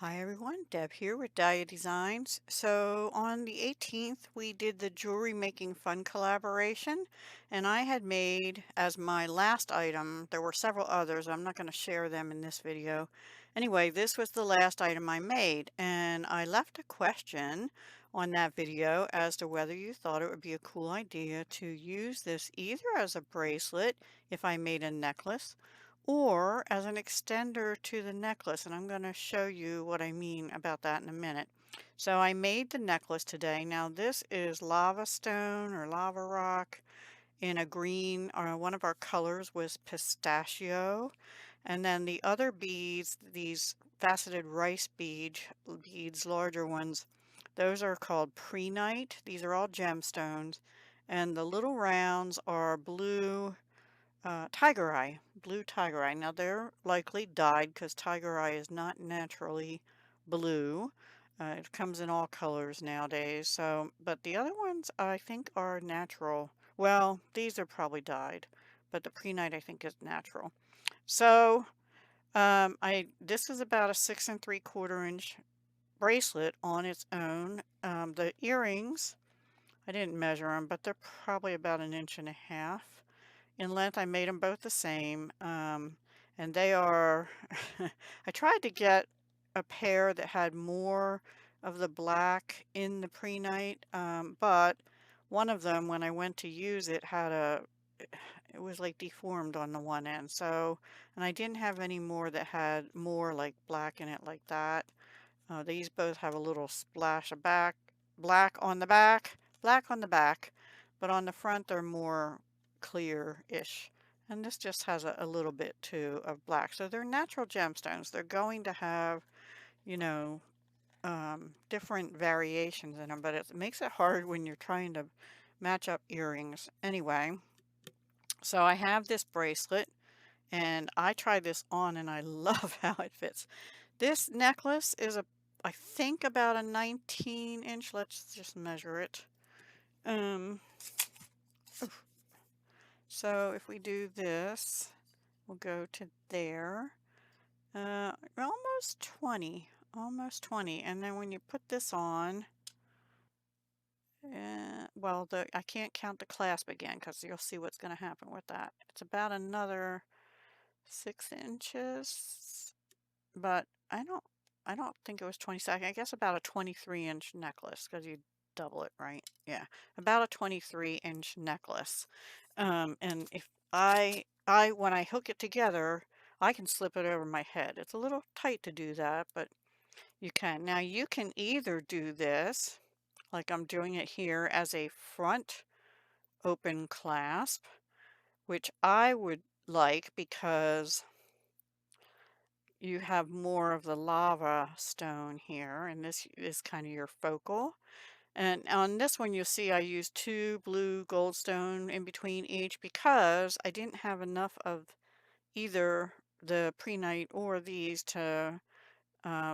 Hi everyone, Deb here with Dahlia Designs. So on the 18th we did the jewelry making fun collaboration, and I had made as my last item, there were several others, I'm not going to share them in this video. Anyway, this was the last item I made, and I left a question on that video as to whether you thought it would be a cool idea to use this either as a bracelet if I made a necklace, or as an extender to the necklace, and I'm going to show you what I mean about that in a minute. So I made the necklace today. Now this is lava stone or lava rock in a green, or one of our colors was pistachio, and then the other beads, these faceted rice beads, larger ones, those are called prehnite. These are all gemstones, and the little rounds are blue tiger eye. Now they're likely dyed because tiger eye is not naturally blue. It comes in all colors nowadays. So, but the other ones I think are natural. Well, these are probably dyed, but the prehnite I think is natural. So, this is about a 6 3/4 inch bracelet on its own. The earrings, I didn't measure them, but they're probably about 1.5 inches in length. I made them both the same, and they are I tried to get a pair that had more of the black in the prehnite, but one of them, when I went to use it, had it was like deformed on the one end. So, and I didn't have any more that had more like black in it like that. These both have a little splash of black on the back, black on the back, but on the front they're more clear-ish. And this just has a little bit too of black. So they're natural gemstones. They're going to have, you know, different variations in them, but it makes it hard when you're trying to match up earrings. Anyway, so I have this bracelet and I tried this on and I love how it fits. This necklace is I think about a 19 inch. Let's just measure it. Um, oof. So if we do this, we'll go to there. Almost 20, almost 20. And then when you put this on, well, I can't count the clasp again because you'll see what's going to happen with that. It's about another 6 inches, but I don't think it was 22nd. I guess about a 23-inch necklace because you double it, right? Yeah, about a 23-inch necklace. And if when I hook it together, I can slip it over my head. It's a little tight to do that, but you can. Now you can either do this, like I'm doing it here, as a front open clasp, which I would like because you have more of the lava stone here, and this is kind of your focal. And on this one, you'll see I used 2 blue gold stone in between each because I didn't have enough of either the prehnite or these to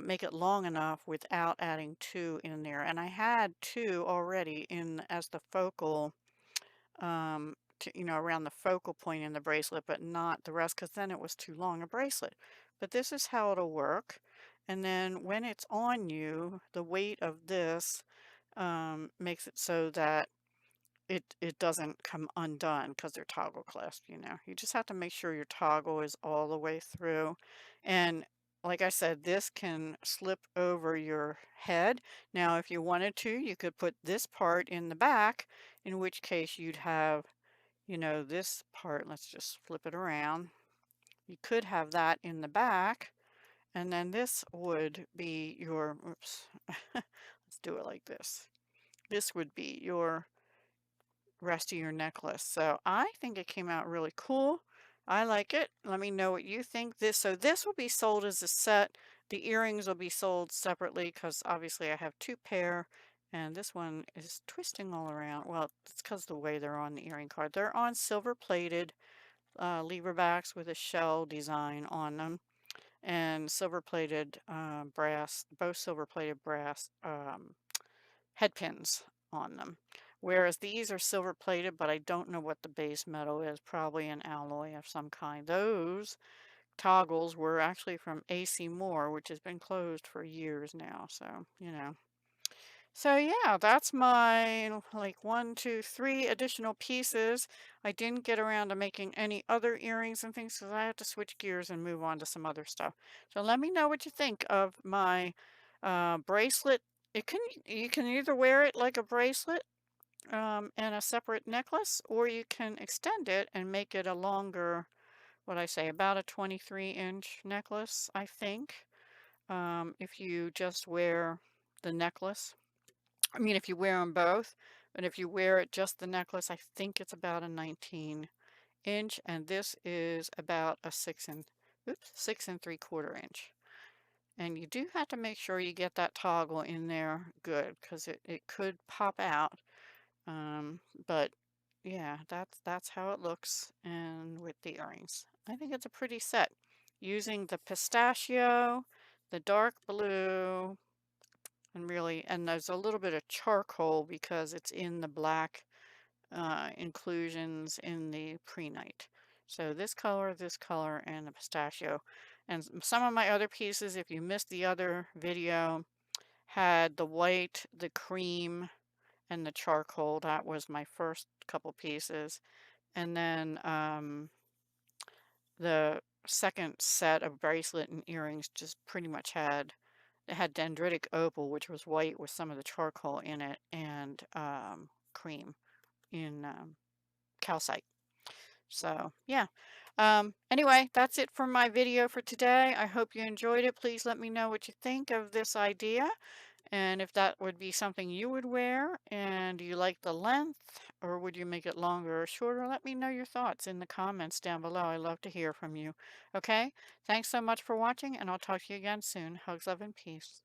make it long enough without adding 2 in there. And I had 2 already in as the focal, around the focal point in the bracelet, but not the rest because then it was too long a bracelet. But this is how it'll work. And then when it's on you, the weight of this makes it so that it doesn't come undone because they're toggle clasp. You just have to make sure your toggle is all the way through. And like I said, this can slip over your head. Now, if you wanted to, you could put this part in the back, in which case you'd have, this part. Let's just flip it around. You could have that in the back, and then this would be your, oops, let's do it like this. This would be your rest of your necklace. So I think it came out really cool. I like it. Let me know what you think. So this will be sold as a set. The earrings will be sold separately because obviously I have 2 pair and this one is twisting all around. Well, it's because the way they're on the earring card. They're on silver plated lever backs with a shell design on them and silver plated brass, both silver plated brass head pins on them. Whereas these are silver plated, but I don't know what the base metal is, probably an alloy of some kind. Those toggles were actually from AC Moore, which has been closed for years now. So, you know. So yeah, that's my like one, two, three additional pieces. I didn't get around to making any other earrings and things because I had to switch gears and move on to some other stuff. So let me know what you think of my bracelet. You can either wear it like a bracelet and a separate necklace, or you can extend it and make it a longer, what I say, about a 23-inch necklace, I think. If you just wear the necklace. I mean, if you wear them both, but if you wear it just the necklace, I think it's about a 19-inch, and this is about a 6 and 3/4 inch. And you do have to make sure you get that toggle in there good, because it could pop out. Um, but yeah, that's how it looks, and with the earrings. I think it's a pretty set. Using the pistachio, the dark blue, and there's a little bit of charcoal because it's in the black inclusions in the pre-night. So this color, and the pistachio. And some of my other pieces, if you missed the other video, had the white, the cream, and the charcoal. That was my first couple pieces. And then the second set of bracelet and earrings just pretty much it had dendritic opal, which was white with some of the charcoal in it, and cream in calcite. So yeah. Anyway, that's it for my video for today. I hope you enjoyed it. Please let me know what you think of this idea, and if that would be something you would wear, and do you like the length, or would you make it longer or shorter? Let me know your thoughts in the comments down below. I love to hear from you. Okay? Thanks so much for watching, and I'll talk to you again soon. Hugs, love, and peace.